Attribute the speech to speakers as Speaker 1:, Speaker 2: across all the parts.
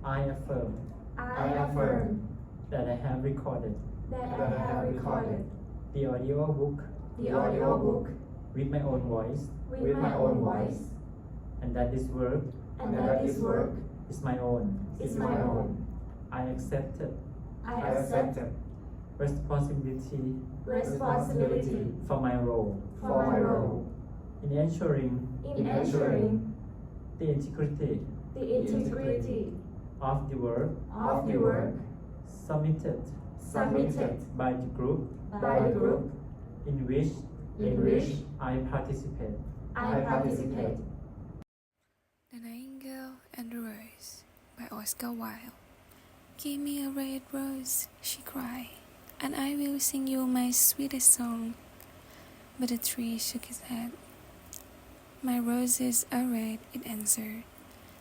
Speaker 1: I affirm
Speaker 2: I affirm
Speaker 1: that I have recorded
Speaker 2: that I have recorded
Speaker 1: the audiobook
Speaker 2: the audiobook
Speaker 1: with my own voice,
Speaker 2: with my own voice,
Speaker 1: and that this work
Speaker 2: and that this work
Speaker 1: is my own.
Speaker 2: is my own.
Speaker 1: I accepted
Speaker 2: I accept
Speaker 1: responsibility
Speaker 2: responsibility
Speaker 1: for my role
Speaker 2: for my role
Speaker 1: in ensuring
Speaker 2: in ensuring
Speaker 1: the integrity
Speaker 2: the integrity
Speaker 1: of the work
Speaker 2: of the work
Speaker 1: submitted by the group
Speaker 2: by the group
Speaker 1: in which
Speaker 2: in which
Speaker 1: I participate.
Speaker 2: I participate.
Speaker 3: The Nightingale and the Rose by Oscar Wilde. Give me a red rose, she cried, and I will sing you my sweetest song. But the tree shook his head. My roses are red, it answered,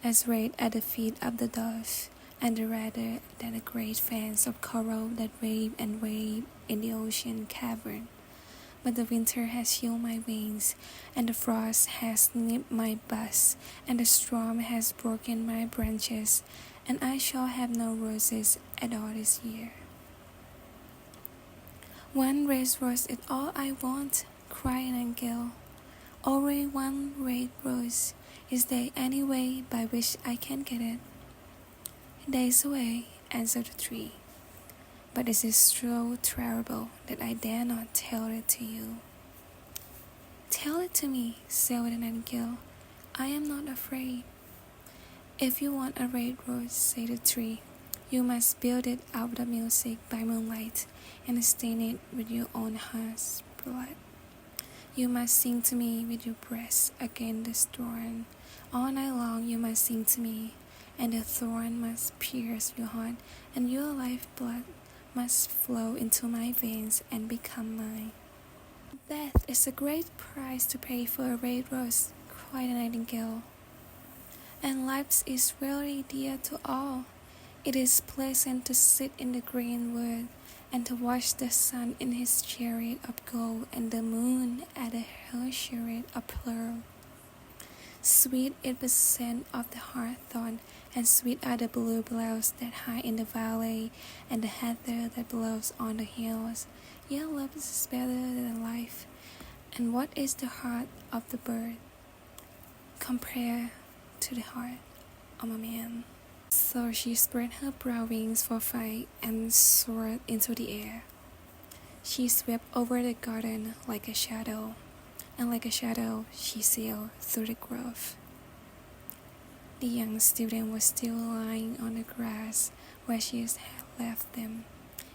Speaker 3: as red at the feet of the dove, and redder than the great fans of coral that wave and wave in the ocean cavern. But the winter has chilled my wings, and the frost has nipped my buds, and the storm has broken my branches, and I shall have no roses at all this year. One red rose is all I want, cried an Nightingale. Only one red rose. Is there any way by which I can get it? There is a way, answered the tree. But it is so terrible that I dare not tell it to you. Tell it to me, said the Nightingale. I am not afraid. If you want a red rose, said the tree, you must build it out of music by moonlight and stain it with your own heart's blood. You must sing to me with your breast against the thorn. All night long you must sing to me, and the thorn must pierce your heart, and your lifeblood must flow into my veins and become mine. Death is a great price to pay for a red rose, cried the Nightingale. And life is really dear to all. It is pleasant to sit in the green wood, and to watch the sun in his chariot of gold, and the moon at her chariot of pearl. Sweet is the scent of the hawthorn, and sweet are the bluebells that hide in the valley, and the heather that blows on the hills. Yet love is better than life, and what is the heart of the bird compared to the heart of a man? So she spread her broad wings for flight and soared into the air. She swept over the garden like a shadow, and like a shadow she sailed through the grove. The young student was still lying on the grass where she had left them,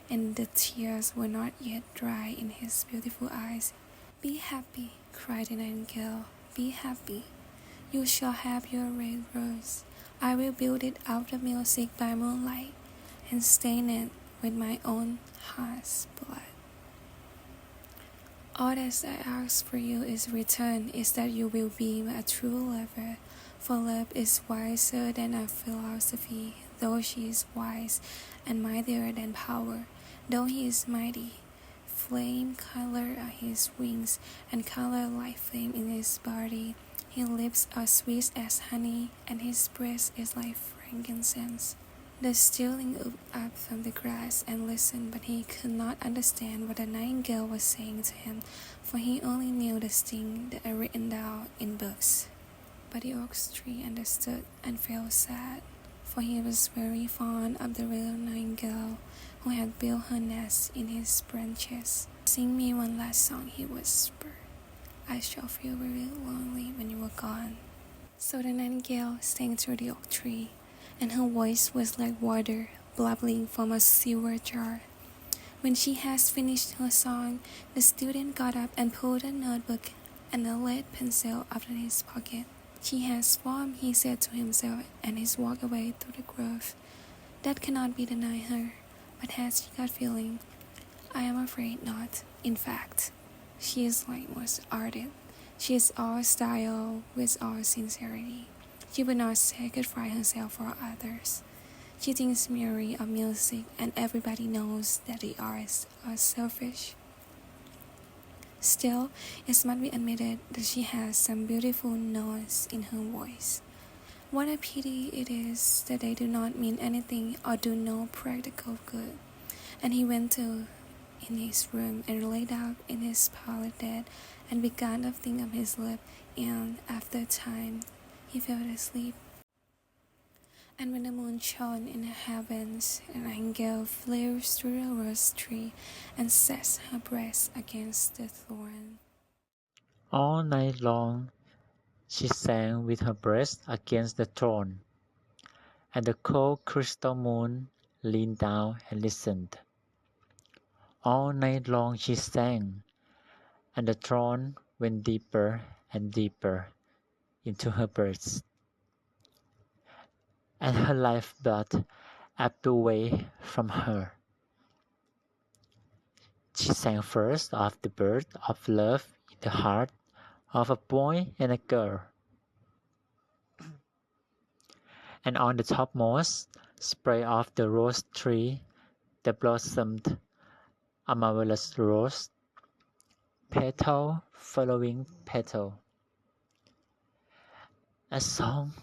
Speaker 3: and the tears were not yet dry in his beautiful eyes. Be happy, cried the Nightingale, be happy. You shall have your red rose. I will build it out of music by moonlight, and stain it with my own heart's blood. All that I ask for you is return is that you will be a true lover, for love is wiser than a philosophy, though she is wise, and mightier than power, though he is mighty. Flame color are his wings, and color like flame in his body. His lips are sweet as honey, and his breast is like frankincense. The stealing looked up from the grass and listened, but he could not understand what the Nightingale was saying to him, for he only knew the sting that are written down in books. But the oak tree understood and felt sad, for he was very fond of the little Nightingale who had built her nest in his branches. Sing me one last song, he whispered. I shall feel very lonely when you are gone. So the Nightingale sang through the oak tree, and her voice was like water bubbling from a silver jar. When she had finished her song, the student got up and pulled a notebook and a lead pencil out of his pocket. She has form, he said to himself, and he walked away through the grove. That cannot be denied her, but has she got feeling? I am afraid not. In fact, she is like most ardent. She is all style with all sincerity. She would not sacrifice herself for others. She thinks merely of music, and everybody knows that the arts are selfish. Still, it must be admitted that she has some beautiful notes in her voice. What a pity it is that they do not mean anything or do no practical good. And he went to in his room and lay down in his pallid bed and began to think of his love, and after a time he fell asleep. And when the moon shone in the heavens, an angel flew through the rose tree and set her breast against the thorn.
Speaker 4: All night long she sang with her breast against the thorn, and the cold crystal moon leaned down and listened. All night long she sang, and the thorn went deeper and deeper into her breast, and her lifeblood ebbed away from her. She sang first of the birth of love in the heart of a boy and a girl, and on the topmost spray of the rose tree there blossomed a marvelous rose, petal following petal. A song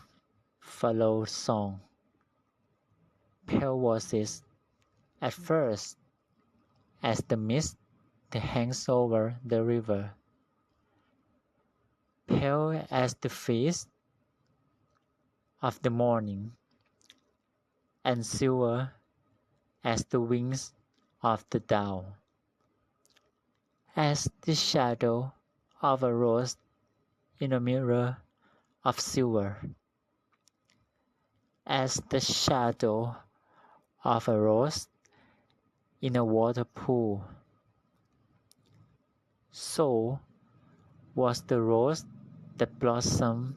Speaker 4: followed song, pale voices at first, as the mist that hangs over the river, pale as the face of the morning, and silver as the wings of the dawn, as the shadow of a rose in a mirror of silver, as the shadow of a rose in a water pool. So was the rose that blossomed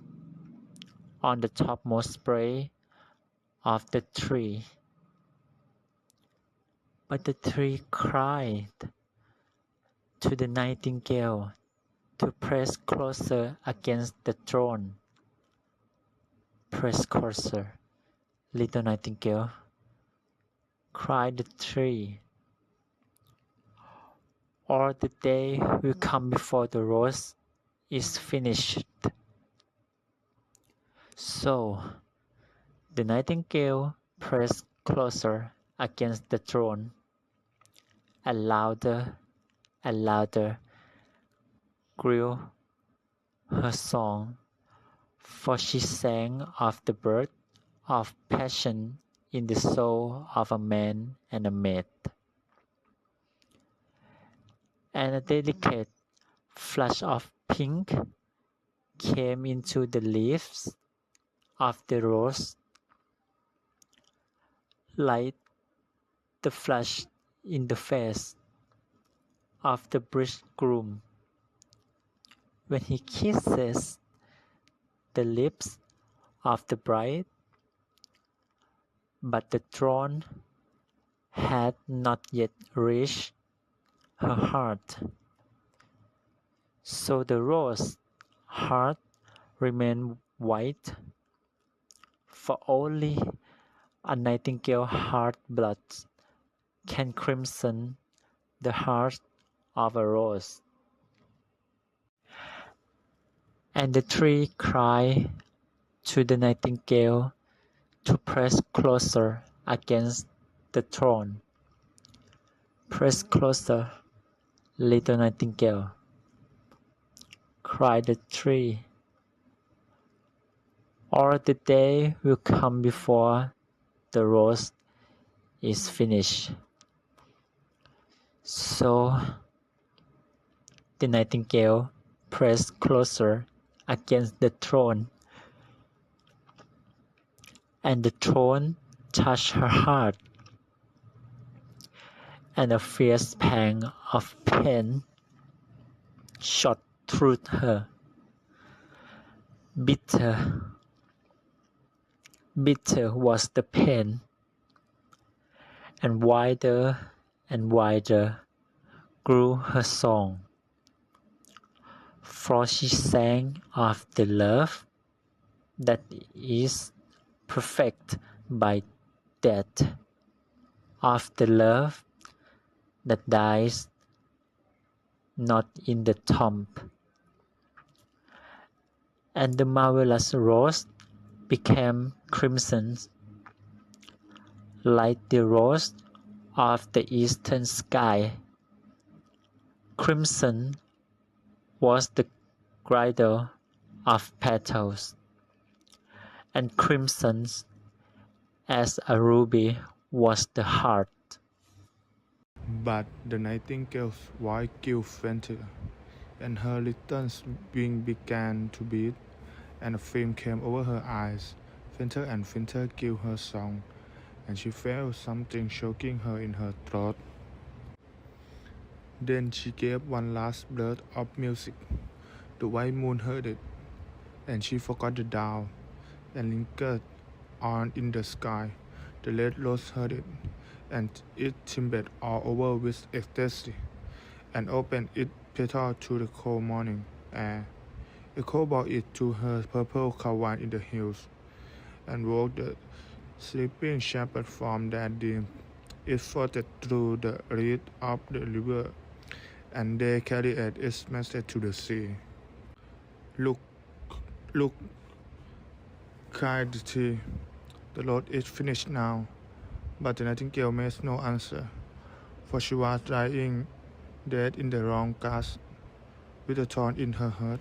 Speaker 4: on the topmost spray of the tree. But the tree cried to the nightingale to press closer against the thorn. Press closer, little nightingale, cried the tree, or the day will come before the rose is finished. So the nightingale pressed closer against the thorn, and louder grew her song, for she sang of the birth of passion in the soul of a man and a maid, and a delicate flush of pink came into the leaves of the rose, like the flush in the face of the bridegroom when he kisses the lips of the bride. But the thorn had not yet reached her heart, so the rose heart remained white, for only a nightingale heart blood can crimson the heart of a rose. And the tree cried to the nightingale to press closer against the thorn. Press closer, little nightingale, cried the tree, or the day will come before the rose is finished. So the nightingale pressed closer against the thorn, and the thorn touched her heart, and a fierce pang of pain shot through her. Bitter, bitter was the pain, and wider grew her song, for she sang of the love that is perfect by death, of the love that dies not in the tomb. And the marvelous rose became crimson, like the rose of the eastern sky. Crimson was the girdle of petals, and crimson as a ruby was the heart.
Speaker 5: But the nightingale's voice grew fainter, and her little wings began to beat, and a film came over her eyes. Fainter and fainter grew her song, and she felt something choking her in her throat. Then she gave one last burst of music. The white moon heard it, and she forgot the down, and lingered on in the sky. The red rose heard it, and it trembled all over with ecstasy, and opened its petals to the cold morning air. Echo brought it to her purple caravan in the hills, and woke the sleeping shepherd from their dream. It floated through the reeds of the river, and they carried its message to the sea. Look, look, cried the tree. The road is finished now. But the nightingale made no answer, for she was lying dead in the wrong grass, with a thorn in her heart.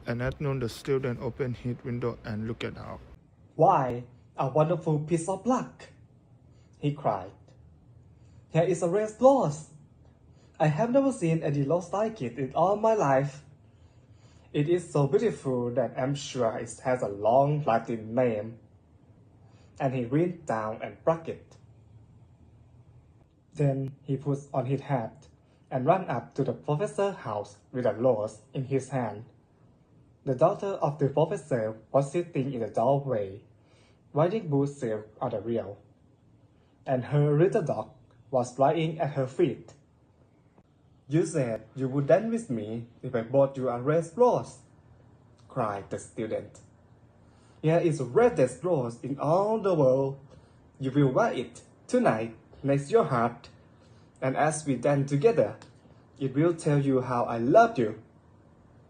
Speaker 5: And at noon the student opened his window and looked out.
Speaker 6: "Why, a wonderful piece of luck!" he cried. "Here is a red rose. I have never seen any rose like it in all my life. It is so beautiful that I'm sure it has a long Latin name." And he reached down and plucked it. Then he put on his hat and ran up to the professor's house with a rose in his hand. The daughter of the professor was sitting in the doorway, riding blue silk on a reel, and her little dog was lying at her feet. "You said you would dance with me if I bought you a red rose," cried the student. "Here is the reddest rose in all the world. You will wear it tonight next your heart, and as we dance together, it will tell you how I love you."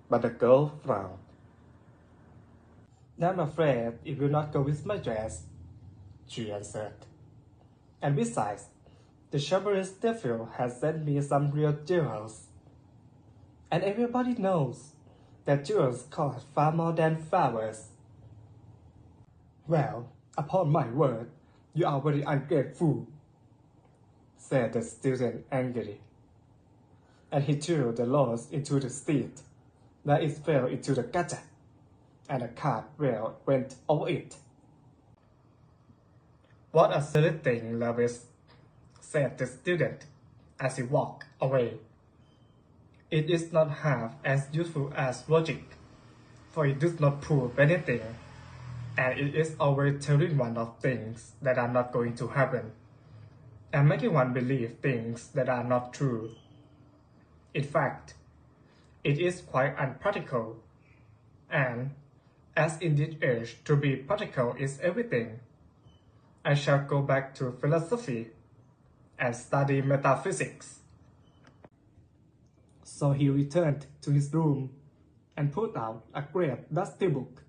Speaker 6: But the girl frowned. "I'm afraid it will not go with my dress," she answered. "And besides, the shepherd's nephew has sent me some real jewels. And everybody knows that jewels cost far more than flowers." "Well, upon my word, you are very ungrateful," said the student angrily. And he threw the rose into the street, where it fell into the gutter, and a cart rail went over it. "What a silly thing love is," said the student as he walked away. "It is not half as useful as logic, for it does not prove anything, and it is always telling one of things that are not going to happen, and making one believe things that are not true. In fact, it is quite unpractical, and as in this age to be practical is everything, I shall go back to philosophy and study metaphysics." So he returned to his room and pulled out a great dusty book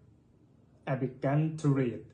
Speaker 6: and began to read.